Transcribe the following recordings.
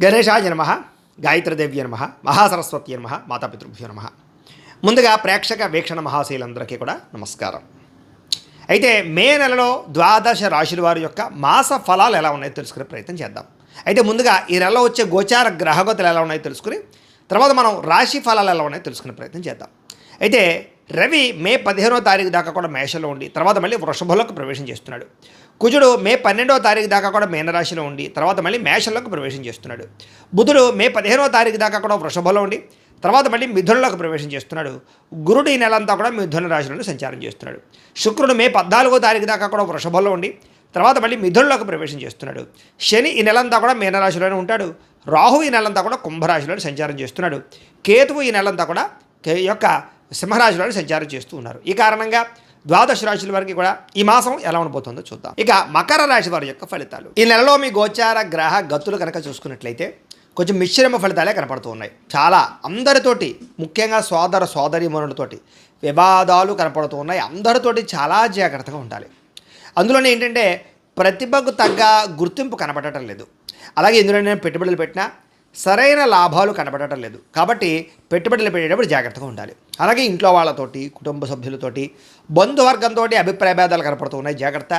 గణేశాయ నమః, గాయత్రీదేవ్య నమః, మహాసరస్వతి నమః, మాతాపితృభ్యో నమః. ముందుగా ప్రేక్షక వీక్షణ మహాశీలందరికీ కూడా నమస్కారం. అయితే మే నెలలో ద్వాదశ రాశుల వారి యొక్క మాస ఫలాలు ఎలా ఉన్నాయో తెలుసుకునే ప్రయత్నం చేద్దాం. అయితే ముందుగా ఈ నెలలో వచ్చే గోచార గ్రహగతులు ఎలా ఉన్నాయో తెలుసుకుని తర్వాత మనం రాశి ఫలాలు ఎలా ఉన్నాయో తెలుసుకునే ప్రయత్నం చేద్దాం. అయితే రవి మే 15వ తారీఖు దాకా కూడా మేషంలో ఉండి తర్వాత మళ్ళీ వృషభంలోకి ప్రవేశం చేస్తున్నాడు. కుజుడు మే 12వ తారీఖు దాకా కూడా మీనరాశిలో ఉండి తర్వాత మళ్ళీ మేషంలోకి ప్రవేశం చేస్తున్నాడు. బుధుడు మే 15వ తారీఖు దాకా కూడా వృషభంలో ఉండి తర్వాత మళ్ళీ మిథునంలోకి ప్రవేశం చేస్తున్నాడు. గురుడు ఈ నెలంతా కూడా మిథున రాశిలోనే సంచారం చేస్తున్నాడు. శుక్రుడు మే 14వ తారీఖు దాకా కూడా వృషభంలో ఉండి తర్వాత మళ్ళీ మిథునంలోకి ప్రవేశం చేస్తున్నాడు. శని ఈ నెలంతా కూడా మీనరాశిలోనే ఉంటాడు. రాహు ఈ నెలంతా కూడా కుంభరాశిలోనే సంచారం చేస్తున్నాడు. కేతువు ఈ నెలంతా కూడా యొక్క సింహరాశిలో సంచారం చేస్తూ ఉన్నారు. ఈ కారణంగా ద్వాదశ రాశుల వారికి కూడా ఈ మాసం ఎలా ఉండబోతుందో చూద్దాం. ఇక మకర రాశి వారి యొక్క ఫలితాలు. ఈ నెలలో మీ గోచార గ్రహ గతులు కనుక చూసుకున్నట్లయితే కొంచెం మిశ్రమ ఫలితాలే కనపడుతూ ఉన్నాయి. చాలా అందరితోటి, ముఖ్యంగా సోదర సోదరీమణులతోటి వివాదాలు కనపడుతూ ఉన్నాయి. అందరితోటి చాలా జాగ్రత్తగా ఉండాలి. అందులోనే ఏంటంటే ప్రతిభకు తగ్గ గుర్తింపు కనపడటం లేదు. అలాగే ఇందులో నేను పెట్టుబడులు పెట్టినా సరైన లాభాలు కనబడటం లేదు. కాబట్టి పెట్టుబడులు పెట్టేటప్పుడు జాగ్రత్తగా ఉండాలి. అలాగే ఇంట్లో వాళ్ళతోటి, కుటుంబ సభ్యులతోటి, బంధువర్గంతో అభిప్రాయ భేదాలు కనపడుతూ ఉన్నాయి. జాగ్రత్త.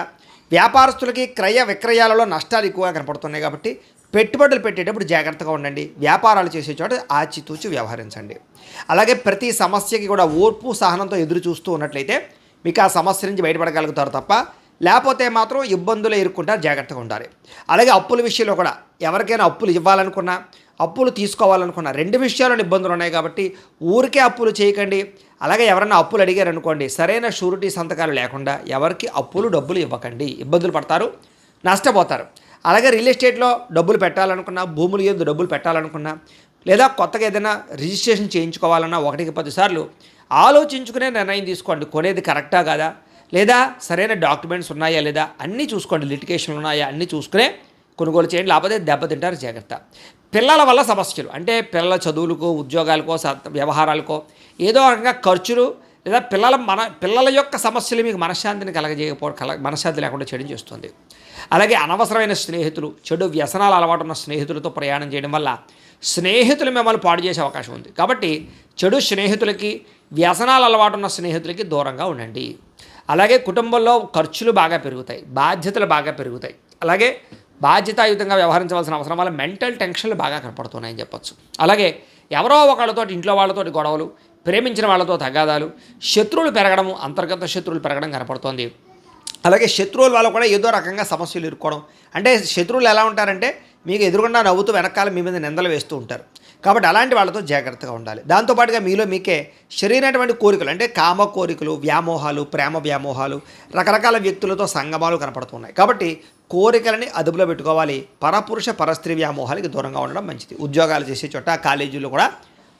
వ్యాపారస్తులకి క్రయ విక్రయాలలో నష్టాలు ఎక్కువగా కనపడుతున్నాయి. కాబట్టి పెట్టుబడులు పెట్టేటప్పుడు జాగ్రత్తగా ఉండండి. వ్యాపారాలు చేసే చోట ఆచితూచి వ్యవహరించండి. అలాగే ప్రతి సమస్యకి కూడా ఓర్పు సహనంతో ఎదురు చూస్తూ ఉన్నట్లయితే మీకు ఆ సమస్య నుంచి బయటపడగలుగుతారు తప్ప లేకపోతే మాత్రం ఇబ్బందులు ఎదుర్కొంటారు. జాగ్రత్తగా ఉండాలి. అలాగే అప్పుల విషయంలో కూడా ఎవరికైనా అప్పులు ఇవ్వాలనుకున్నా, అప్పులు తీసుకోవాలనుకున్నా రెండు విషయాల్లో ఇబ్బందులు ఉన్నాయి. కాబట్టి ఊరికే అప్పులు చేయకండి. అలాగే ఎవరైనా అప్పులు అడిగారనుకోండి, సరైన షూరిటీ సంతకాలు లేకుండా ఎవరికి అప్పులు డబ్బులు ఇవ్వకండి. ఇబ్బందులు పడతారు, నష్టపోతారు. అలాగే రియల్ ఎస్టేట్లో డబ్బులు పెట్టాలనుకున్నా, భూములు ఏదో డబ్బులు పెట్టాలనుకున్నా, లేదా కొత్తగా ఏదైనా రిజిస్ట్రేషన్ చేయించుకోవాలన్నా 1కి 10 సార్లు ఆలోచించుకునే నిర్ణయం తీసుకోండి. కొనేది కరెక్టా కాదా, లేదా సరైన డాక్యుమెంట్స్ ఉన్నాయా లేదా అన్నీ చూసుకోండి. లిటికేషన్లు ఉన్నాయా అన్నీ చూసుకునే కొనుగోలు చేయండి. లేకపోతే దెబ్బతింటారు. జాగ్రత్త. పిల్లల వల్ల సమస్యలు అంటే పిల్లల చదువులకో, ఉద్యోగాలకో, వ్యవహారాలకో ఏదో రకంగా ఖర్చులు లేదా పిల్లల యొక్క సమస్యలు మీకు మనశ్శాంతిని మనశ్శాంతి లేకుండా చేయడం చేస్తుంది. అలాగే అనవసరమైన స్నేహితులు, చెడు వ్యసనాలు అలవాటు ఉన్న స్నేహితులతో ప్రయాణం చేయడం వల్ల స్నేహితులు మిమ్మల్ని పాడు చేసే అవకాశం ఉంది. కాబట్టి చెడు స్నేహితులకి, వ్యసనాలు అలవాటు ఉన్న స్నేహితులకి దూరంగా ఉండండి. అలాగే కుటుంబంలో ఖర్చులు బాగా పెరుగుతాయి, బాధ్యతలు బాగా పెరుగుతాయి. అలాగే బాధ్యతాయుతంగా వ్యవహరించవలసిన అవసరం వల్ల మెంటల్ టెన్షన్లు బాగా కనపడుతున్నాయని చెప్పొచ్చు. అలాగే ఎవరో ఒకళ్ళతో, ఇంట్లో వాళ్ళతోటి గొడవలు, ప్రేమించిన వాళ్ళతో తగాదాలు, శత్రువులు పెరగడము, అంతర్గత శత్రువులు పెరగడం కనపడుతోంది. అలాగే శత్రువుల వల్ల కూడా ఏదో రకంగా సమస్యలు ఇరుక్కోవడం. అంటే శత్రువులు ఎలా ఉంటారంటే మీకు ఎదురుగుండా నవ్వుతూ వెనకాల మీ మీద నిందలు వేస్తూ ఉంటారు. కాబట్టి అలాంటి వాళ్ళతో జాగ్రత్తగా ఉండాలి. దాంతోపాటుగా మీలో మీకే శరీరమైనటువంటి కోరికలు అంటే కామ కోరికలు, వ్యామోహాలు, ప్రేమ వ్యామోహాలు, రకరకాల వ్యక్తులతో సంగమాలు కనపడుతున్నాయి. కాబట్టి కోరికలని అదుపులో పెట్టుకోవాలి. పరపురుష పరస్త్రీ వ్యామోహాలకి దూరంగా ఉండడం మంచిది. ఉద్యోగాలు చేసే చోట, కాలేజీలో కూడా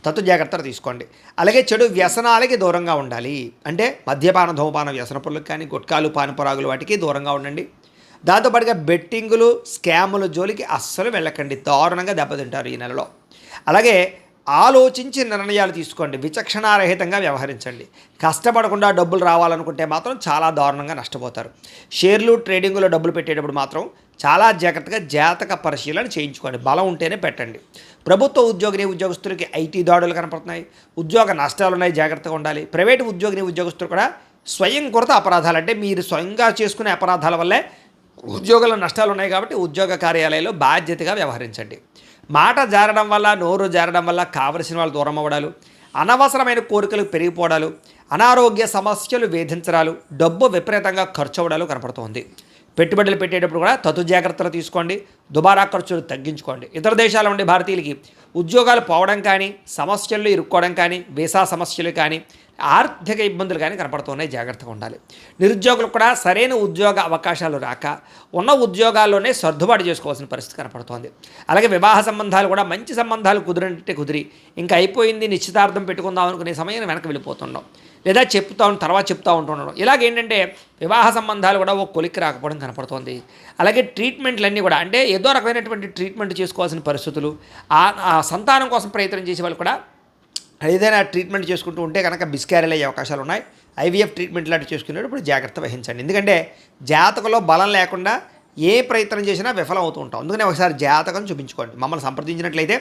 తత్తు జాగ్రత్తలు తీసుకోండి. అలాగే చెడు వ్యసనాలకి దూరంగా ఉండాలి. అంటే మద్యపాన, ధూమపాన వ్యసనపులకు కానీ, గుట్కాలు, పానపరాగులు వాటికి దూరంగా ఉండండి. దాంతోపాటుగా బెట్టింగులు, స్కాముల జోలికి అస్సలు వెళ్ళకండి. దారుణంగా దెబ్బతింటారు ఈ నెలలో. అలాగే ఆలోచించి నిర్ణయాలు తీసుకోండి. విచక్షణారహితంగా వ్యవహరించండి. కష్టపడకుండా డబ్బులు రావాలనుకుంటే మాత్రం చాలా దారుణంగా నష్టపోతారు. షేర్లు, ట్రేడింగ్లో డబ్బులు పెట్టేటప్పుడు మాత్రం చాలా జాగ్రత్తగా జాతక పరిశీలన చేయించుకోండి. బలం ఉంటేనే పెట్టండి. ప్రభుత్వ ఉద్యోగస్తులకి ఐటీ దాడులు కనపడుతున్నాయి. ఉద్యోగ నష్టాలు ఉన్నాయి. జాగ్రత్తగా ఉండాలి. ప్రైవేటు ఉద్యోగస్తులు కూడా స్వయంకృత అపరాధాలు అంటే మీరు స్వయంగా చేసుకునే అపరాధాల వల్లే ఉద్యోగాల్లో నష్టాలు ఉన్నాయి. కాబట్టి ఉద్యోగ కార్యాలయాల్లో బాధ్యతగా వ్యవహరించండి. మాట జారడం వల్ల, నోరు జారడం వల్ల కావలసిన వాళ్ళు దూరం అవ్వడాలు, అనవసరమైన కోరికలు పెరిగిపోవడాలు, అనారోగ్య సమస్యలు వేధించడాలు, డబ్బు విపరీతంగా ఖర్చు అవ్వడాలు కనపడుతోంది. పెట్టుబడులు పెట్టేటప్పుడు కూడా తతు జాగ్రత్తలు తీసుకోండి. దుబారా ఖర్చులు తగ్గించుకోండి. ఇతర దేశాల ఉండే భారతీయులకి ఉద్యోగాలు పోవడం కానీ, సమస్యల్లో ఇరుక్కోవడం కానీ, వీసా సమస్యలు కానీ, ఆర్థిక ఇబ్బందులు కానీ కనపడుతున్నాయి. జాగ్రత్తగా ఉండాలి. నిరుద్యోగులకు కూడా సరైన ఉద్యోగ అవకాశాలు రాక ఉన్న ఉద్యోగాల్లోనే సర్దుబాటు చేసుకోవాల్సిన పరిస్థితి కనపడుతోంది. అలాగే వివాహ సంబంధాలు కూడా మంచి సంబంధాలు కుదిరి ఇంకా అయిపోయింది, నిశ్చితార్థం పెట్టుకుందాం అనుకునే సమయం వెనక్కి వెళ్ళిపోతుండడం, లేదా తర్వాత చెప్తూ ఉంటుండడం. ఇలాగేంటంటే వివాహ సంబంధాలు కూడా ఓ కొలిక్కి రాకపోవడం కనపడుతోంది. అలాగే ట్రీట్మెంట్లన్నీ కూడా అంటే ఏదో రకమైనటువంటి ట్రీట్మెంట్ చేసుకోవాల్సిన పరిస్థితులు, ఆ సంతానం కోసం ప్రయత్నం చేసే వాళ్ళు కూడా ఏదైనా ట్రీట్మెంట్ చేసుకుంటూ ఉంటే కనుక మిస్క్యారేజ్ అయ్యే అవకాశాలు ఉన్నాయి. ఐవీఎఫ్ ట్రీట్మెంట్ లాంటివి చేసుకునేటప్పుడు జాగ్రత్త వహించండి. ఎందుకంటే జాతకంలో బలం లేకుండా ఏ ప్రయత్నం చేసినా విఫలం అవుతూ ఉంటాం. అందుకనే ఒకసారి జాతకం చూపించుకోండి. మమ్మల్ని సంప్రదించినట్లయితే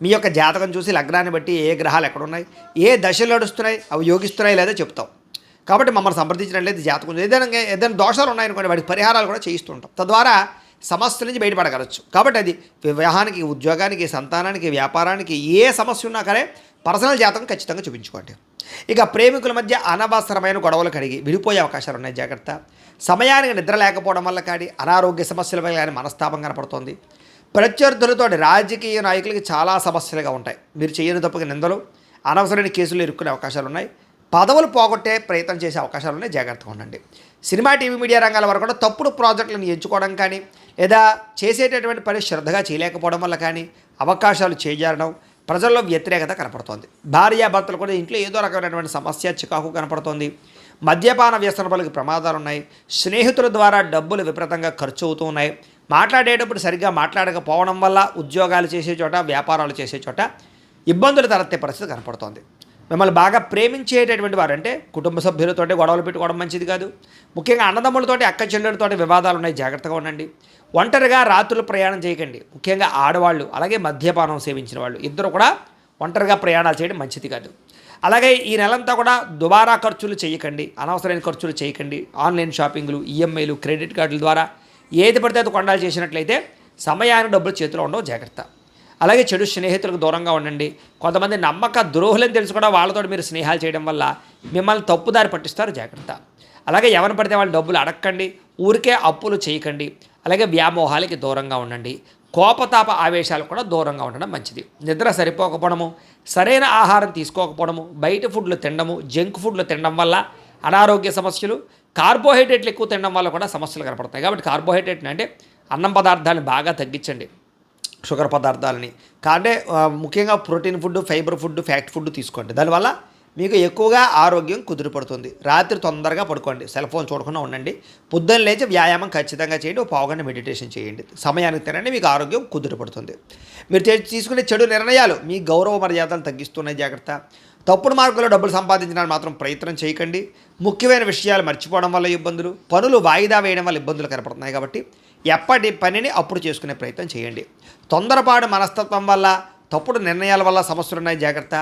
మీ యొక్క జాతకం చూసి లగ్నాన్ని బట్టి ఏ గ్రహాలు ఎక్కడున్నాయి, ఏ దశలు నడుస్తున్నాయి, అవి యోగిస్తున్నాయి లేదా చెప్తాం. కాబట్టి మమ్మల్ని సంప్రదించినట్లయితే జాతకం ఏదైనా దోషాలు ఉన్నాయనుకోండి, వాటికి పరిహారాలు కూడా చేయిస్తుంటాం. తద్వారా సమస్యల నుంచి బయటపడగలచ్చు. కాబట్టి అది వివాహానికి, ఉద్యోగానికి, సంతానానికి, వ్యాపారానికి ఏ సమస్య ఉన్నా కానీ పర్సనల్ జాతకం ఖచ్చితంగా చూపించుకోండి. ఇక ప్రేమికుల మధ్య అనవసరమైన గొడవలు కడిగి విడిపోయే అవకాశాలు ఉన్నాయి, జాగ్రత్త. సమయానికి నిద్ర లేకపోవడం వల్ల కానీ, అనారోగ్య సమస్యల వల్ల కానీ మనస్తాపం కనపడుతుంది. ప్రత్యర్థులతో రాజకీయ నాయకులకి చాలా సమస్యలుగా ఉంటాయి. మీరు చేయని తప్పుకి నిందలు, అనవసరమైన కేసులు ఇరుక్కునే అవకాశాలు ఉన్నాయి. పదవులు పోగొట్టే ప్రయత్నం చేసే అవకాశాలు ఉన్నాయి, జాగ్రత్తగా ఉండండి. సినిమా, టీవీ, మీడియా రంగాల వరకు కూడా తప్పుడు ప్రాజెక్టులను ఎంచుకోవడం కానీ, లేదా చేసేటటువంటి పని శ్రద్ధగా చేయలేకపోవడం వల్ల కానీ అవకాశాలు చేజారడం, ప్రజల్లో వ్యతిరేకత కనపడుతోంది. భార్యాభర్తలు కూడా ఇంట్లో ఏదో రకమైనటువంటి సమస్య, చికాకు కనపడుతోంది. మద్యపాన వ్యసనములకు ప్రమాదాలు ఉన్నాయి. స్నేహితుల ద్వారా డబ్బులు విపరీతంగా ఖర్చు అవుతూ ఉన్నాయి. మాట్లాడేటప్పుడు సరిగ్గా మాట్లాడకపోవడం వల్ల ఉద్యోగాలు చేసే చోట, వ్యాపారాలు చేసే చోట ఇబ్బందులు తలెత్తే పరిస్థితి కనపడుతోంది. మిమ్మల్ని బాగా ప్రేమించేటటువంటి వారు, అంటే కుటుంబ సభ్యులతోటి గొడవలు పెట్టుకోవడం మంచిది కాదు. ముఖ్యంగా అన్నదమ్ములతోటి, అక్క చెల్లెలతోటి వివాదాలు ఉన్నాయి, జాగ్రత్తగా ఉండండి. ఒంటరిగా రాత్రులు ప్రయాణం చేయకండి. ముఖ్యంగా ఆడవాళ్ళు, అలాగే మద్యపానం సేవించిన వాళ్ళు ఇద్దరు కూడా ఒంటరిగా ప్రయాణాలు చేయడం మంచిది కాదు. అలాగే ఈ నెలంతా కూడా దుబారా ఖర్చులు చేయకండి, అనవసరమైన ఖర్చులు చేయకండి. ఆన్లైన్ షాపింగ్లు, ఈఎంఐలు, క్రెడిట్ కార్డుల ద్వారా ఏది పడితే అది కొండాలు చేసినట్లయితే సమయానికి డబ్బులు చేతిలో ఉండవు, జాగ్రత్త. అలాగే చెడు స్నేహితులకు దూరంగా ఉండండి. కొంతమంది నమ్మక ద్రోహులని తెలుసు కూడా వాళ్ళతో మీరు స్నేహాలు చేయడం వల్ల మిమ్మల్ని తప్పుదారి పట్టిస్తారు, జాగ్రత్త. అలాగే ఎవరిని పడితే వాళ్ళు డబ్బులు అడగండి. ఊరికే అప్పులు చేయకండి. అలాగే వ్యామోహాలకి దూరంగా ఉండండి. కోపతాప ఆవేశాలు కూడా దూరంగా ఉండడం మంచిది. నిద్ర సరిపోకపోవడము, సరైన ఆహారం తీసుకోకపోవడము, బయట ఫుడ్లు తినడము, జంక్ ఫుడ్లు తినడం వల్ల అనారోగ్య సమస్యలు, కార్బోహైడ్రేట్లు ఎక్కువ తినడం వల్ల కూడా సమస్యలు కనపడతాయి. కాబట్టి కార్బోహైడ్రేట్ అంటే అన్నం పదార్థాలను బాగా తగ్గించండి, షుగర్ పదార్థాలని. అంటే ముఖ్యంగా protein food, fibre food, fat food తీసుకోండి. దానివల్ల మీకు ఎక్కువగా ఆరోగ్యం కుదిరిపడుతుంది. రాత్రి తొందరగా పడుకోండి, సెల్ ఫోన్ చూడకుండా ఉండండి. పొద్దున్న లేచి వ్యాయామం ఖచ్చితంగా చేయండి, ఒక పావుగంట మెడిటేషన్ చేయండి. సమయానికి తినండి, మీకు ఆరోగ్యం కుదిరిపడుతుంది. మీరు తీసుకునే చెడు నిర్ణయాలు మీ గౌరవ మర్యాదలు తగ్గిస్తున్నాయి, జాగ్రత్త. తప్పుడు మార్గంలో డబ్బులు సంపాదించడానికి మాత్రం ప్రయత్నం చేయకండి. ముఖ్యమైన విషయాలు మర్చిపోవడం వల్ల ఇబ్బందులు, పనులు వాయిదా వేయడం వల్ల ఇబ్బందులు కనపడుతున్నాయి. కాబట్టి ఎప్పటి పనిని అప్పుడు చేసుకునే ప్రయత్నం చేయండి. తొందరపాటు మనస్తత్వం వల్ల, తప్పుడు నిర్ణయాల వల్ల సమస్యలు ఉన్నాయి, జాగ్రత్త.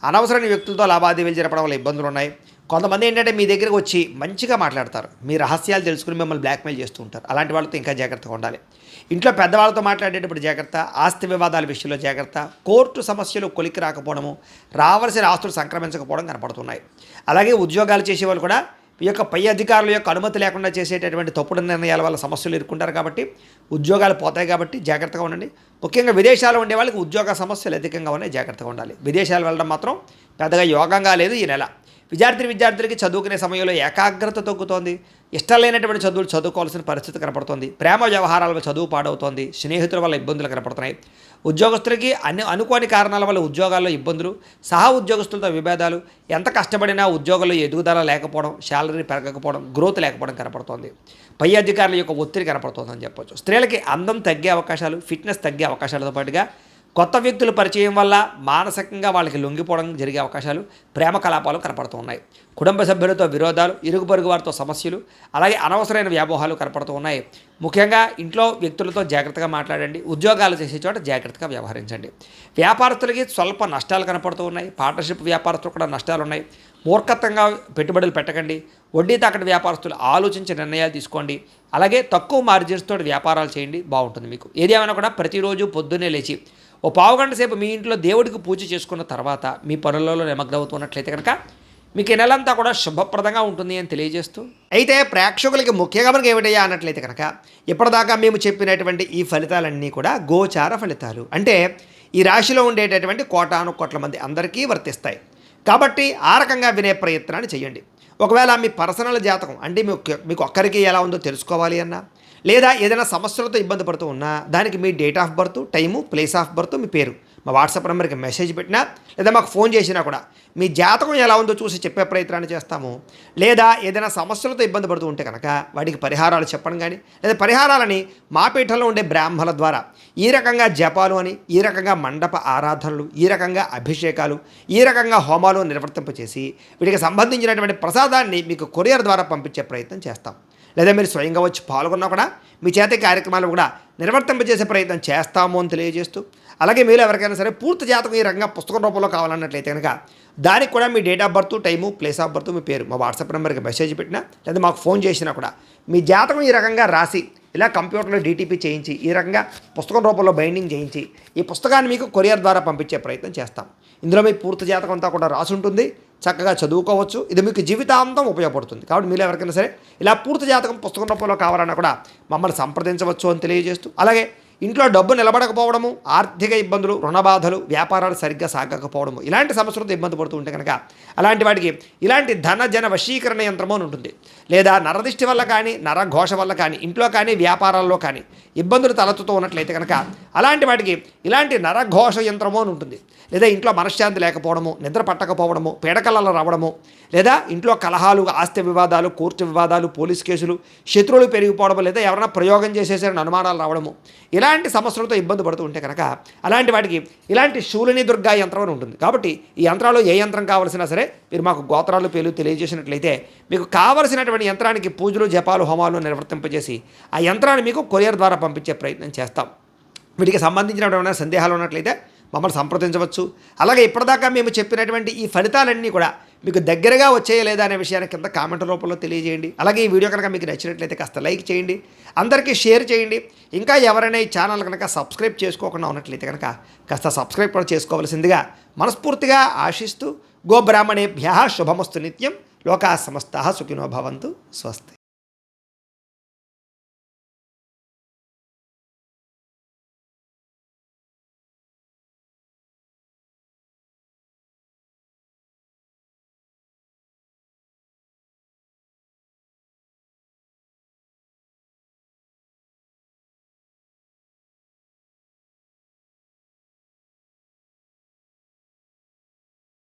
అనవసరమైన వ్యక్తులతో లావాదేవీలు జరపడం వల్ల ఇబ్బందులు ఉన్నాయి. కొంతమంది ఏంటంటే మీ దగ్గరకు వచ్చి మంచిగా మాట్లాడతారు, మీ రహస్యాలు తెలుసుకుని మిమ్మల్ని బ్లాక్మెయిల్ చేస్తూ ఉంటారు. అలాంటి వాళ్ళతో ఇంకా జాగ్రత్తగా ఉండాలి. ఇంట్లో పెద్దవాళ్ళతో మాట్లాడేటప్పుడు జాగ్రత్త. ఆస్తి వివాదాల విషయంలో జాగ్రత్త. కోర్టు సమస్యలు కొలికి రాకపోవడము, రావాల్సిన ఆస్తులు సంక్రమించకపోవడం కనపడుతున్నాయి. అలాగే ఉద్యోగాలు చేసేవాళ్ళు కూడా ఈ యొక్క పై అధికారుల యొక్క అనుమతి లేకుండా చేసేటటువంటి తప్పుడు నిర్ణయాల వల్ల సమస్యలు ఎదుర్కొంటారు. కాబట్టి ఉద్యోగాలు పోతాయి, కాబట్టి జాగ్రత్తగా ఉండండి. ముఖ్యంగా విదేశాల్లో ఉండే వాళ్ళకి ఉద్యోగ సమస్యలు అధికంగా ఉన్నాయి, జాగ్రత్తగా ఉండాలి. విదేశాలు వెళ్ళడం మాత్రం పెద్దగా యోగంగా లేదు ఈ నెల. విద్యార్థులకి చదువుకునే సమయంలో ఏకాగ్రత తగ్గుతోంది. ఇష్టం లేనటువంటి చదువులు చదువుకోవాల్సిన పరిస్థితి కనపడుతోంది. ప్రేమ వ్యవహారాల చదువు పాడవుతోంది. స్నేహితుల వల్ల ఇబ్బందులు కనపడుతున్నాయి. ఉద్యోగస్తులకి అనుకోని కారణాల వల్ల ఉద్యోగాల్లో ఇబ్బందులు, సహా ఉద్యోగస్తులతో విభేదాలు, ఎంత కష్టపడినా ఉద్యోగంలో ఎదుగుదల లేకపోవడం, శాలరీ పెరగకపోవడం, గ్రోత్ లేకపోవడం కనపడుతోంది. పై అధికారుల యొక్క ఒత్తిడి కనపడుతోందని చెప్పొచ్చు. స్త్రీలకి అందం తగ్గే అవకాశాలు, ఫిట్నెస్ తగ్గే అవకాశాలతో పాటుగా కొత్త వ్యక్తుల పరిచయం వల్ల మానసికంగా వాళ్ళకి లొంగిపోవడం జరిగే అవకాశాలు, ప్రేమ కలాపాలు కనపడుతూ ఉన్నాయి. కుటుంబ సభ్యులతో విరోధాలు, ఇరుగు పొరుగు వారితో సమస్యలు, అలాగే అనవసరమైన వ్యామోహాలు కనపడుతూ ఉన్నాయి. ముఖ్యంగా ఇంట్లో వ్యక్తులతో జాగ్రత్తగా మాట్లాడండి. ఉద్యోగాలు చేసే చోట జాగ్రత్తగా వ్యవహరించండి. వ్యాపారస్తులకి స్వల్ప నష్టాలు కనపడుతూ ఉన్నాయి. పార్ట్నర్షిప్ వ్యాపారస్తులు కూడా నష్టాలు ఉన్నాయి. మూర్ఖత్వంగా పెట్టుబడులు పెట్టకండి. వడ్డీ తాకటి వ్యాపారస్తులు ఆలోచించి నిర్ణయాలు తీసుకోండి. అలాగే తక్కువ మార్జిన్స్ తోటి వ్యాపారాలు చేయండి, బాగుంటుంది మీకు. ఏదేమైనా కూడా ప్రతిరోజు పొద్దున్నే లేచి ఓ పావుగంట సేపు మీ ఇంట్లో దేవుడికి పూజ చేసుకున్న తర్వాత మీ పనులలో నిమగ్నమవుతున్నట్లయితే కనుక మీకు ఈ నెలంతా కూడా శుభప్రదంగా ఉంటుంది అని తెలియజేస్తూ, అయితే ప్రేక్షకులకి ముఖ్యంగా మనకి ఏమిటయ్యా అన్నట్లయితే కనుక ఇప్పటిదాకా మేము చెప్పినటువంటి ఈ ఫలితాలన్నీ కూడా గోచార ఫలితాలు. అంటే ఈ రాశిలో ఉండేటటువంటి కోటాను కోట్ల మంది అందరికీ వర్తిస్తాయి. కాబట్టి ఆ రకంగా వినే ప్రయత్నాన్ని చేయండి. ఒకవేళ మీ పర్సనల్ జాతకం అంటే మీకు ఒక్కరికి ఎలా ఉందో తెలుసుకోవాలి అన్నా, లేదా ఏదైనా సమస్యలతో ఇబ్బంది పడుతూ ఉన్నా దానికి మీ date of birth, time, place of birth, మీ పేరు మా వాట్సాప్ నెంబర్కి మెసేజ్ పెట్టినా లేదా మాకు ఫోన్ చేసినా కూడా మీ జాతకం ఎలా ఉందో చూసి చెప్పే ప్రయత్నాన్ని చేస్తాము. లేదా ఏదైనా సమస్యలతో ఇబ్బంది పడుతూ ఉంటే కనుక వాటికి పరిహారాలు చెప్పడం కానీ, లేదా పరిహారాలని మా పీఠంలో ఉండే బ్రాహ్మణుల ద్వారా ఈ రకంగా జపాలు అని, ఈ రకంగా మండప ఆరాధనలు, ఈ రకంగా అభిషేకాలు, ఈ రకంగా హోమాలు నిర్వర్తింపచేసి వీటికి సంబంధించినటువంటి ప్రసాదాన్ని మీకు కొరియర్ ద్వారా పంపించే ప్రయత్నం చేస్తాం. లేదా మీరు స్వయంగా వచ్చి పాల్గొన్నా కూడా మీ చేత ఈ కార్యక్రమాలు కూడా నిర్వర్తింపజేసే ప్రయత్నం చేస్తాము అని తెలియజేస్తూ, అలాగే మీరు ఎవరికైనా సరే పూర్తి జాతకం ఈ రకంగా పుస్తకం రూపంలో కావాలన్నట్లయితే కనుక దానికి కూడా మీ date of birth, time, place of birth, మీ పేరు మా వాట్సాప్ నెంబర్కి మెసేజ్ పెట్టినా లేదా మాకు ఫోన్ చేసినా కూడా మీ జాతకం ఈ రకంగా రాసి ఇలా కంప్యూటర్లో డీటీపీ చేయించి ఈ రకంగా పుస్తకం రూపంలో బైండింగ్ చేయించి ఈ పుస్తకాన్ని మీకు కొరియర్ ద్వారా పంపించే ప్రయత్నం చేస్తాం. ఇందులో మీ పూర్తి జాతకం అంతా కూడా రాసి ఉంటుంది, చక్కగా చదువుకోవచ్చు. ఇది మీకు జీవితాంతం ఉపయోగపడుతుంది. కాబట్టి మీరు ఎవరికైనా సరే ఇలా పూర్తి జాతకం పుస్తకం రూపంలో కావాలన్నా కూడా మమ్మల్ని సంప్రదించవచ్చు అని తెలియజేస్తూ, అలాగే ఇంట్లో డబ్బు నిలబడకపోవడము, ఆర్థిక ఇబ్బందులు, రుణబాధలు, వ్యాపారాలు సరిగ్గా సాగకపోవడము, ఇలాంటి సమస్యలతో ఇబ్బంది పడుతూ ఉంటే కనుక అలాంటి వాటికి ఇలాంటి ధన జన వశీకరణ యంత్రము అని ఉంటుంది. లేదా నరదిష్టి వల్ల కానీ, నరఘోష వల్ల కానీ, ఇంట్లో కానీ, వ్యాపారాల్లో కానీ ఇబ్బందులు తలెత్తుతూ ఉన్నట్లయితే కనుక అలాంటి వాటికి ఇలాంటి నరఘోష యంత్రము అని ఉంటుంది. లేదా ఇంట్లో మనశ్శాంతి లేకపోవడము, నిద్ర పట్టకపోవడము, పీడకలలు రావడము, లేదా ఇంట్లో కలహాలు, ఆస్తి వివాదాలు, కోర్టు వివాదాలు, పోలీస్ కేసులు, శత్రువులు పెరిగిపోవడము, లేదా ఎవరైనా ప్రయోగం చేసేసారని అనుమానాలు రావడము, ఇలాంటి సమస్యలతో ఇబ్బంది పడుతూ ఉంటే కనుక అలాంటి వాటికి ఇలాంటి శూలిని దుర్గా యంత్రం అని ఉంటుంది. కాబట్టి ఈ యంత్రాలు ఏ యంత్రం కావాల్సినా సరే మీరు మాకు గోత్రాలు పేర్లు తెలియజేసినట్లయితే మీకు కావలసినటువంటి యంత్రానికి పూజలు, జపాలు, హోమాలు నిర్వర్తింపజేసి ఆ యంత్రాన్ని మీకు కొరియర్ ద్వారా పంపించే ప్రయత్నం చేస్తాం. వీటికి సంబంధించినటువంటి సందేహాలు ఉన్నట్లయితే మమ్మల్ని సంప్రదించవచ్చు. అలాగే ఇప్పటిదాకా మేము చెప్పినటువంటి ఈ ఫలితాలన్నీ కూడా మీకు దగ్గరగా వచ్చేయా లేదా అనే విషయాన్ని కింద కామెంట్ రూపంలో తెలియజేయండి. అలాగే ఈ వీడియో కనుక మీకు నచ్చినట్లయితే కాస్త లైక్ చేయండి, అందరికీ షేర్ చేయండి. ఇంకా ఎవరైనా ఈ ఛానల్ కనుక సబ్స్క్రైబ్ చేసుకోకుండా ఉన్నట్లయితే కనుక కాస్త సబ్స్క్రైబ్ కూడా చేసుకోవాల్సిందిగా మనస్ఫూర్తిగా ఆశిస్తూ, గోబ్రాహ్మణేభ్యః శుభమస్తు నిత్యం, లోకాః సమస్తాః సుఖినో భవంతు. స్వస్తి.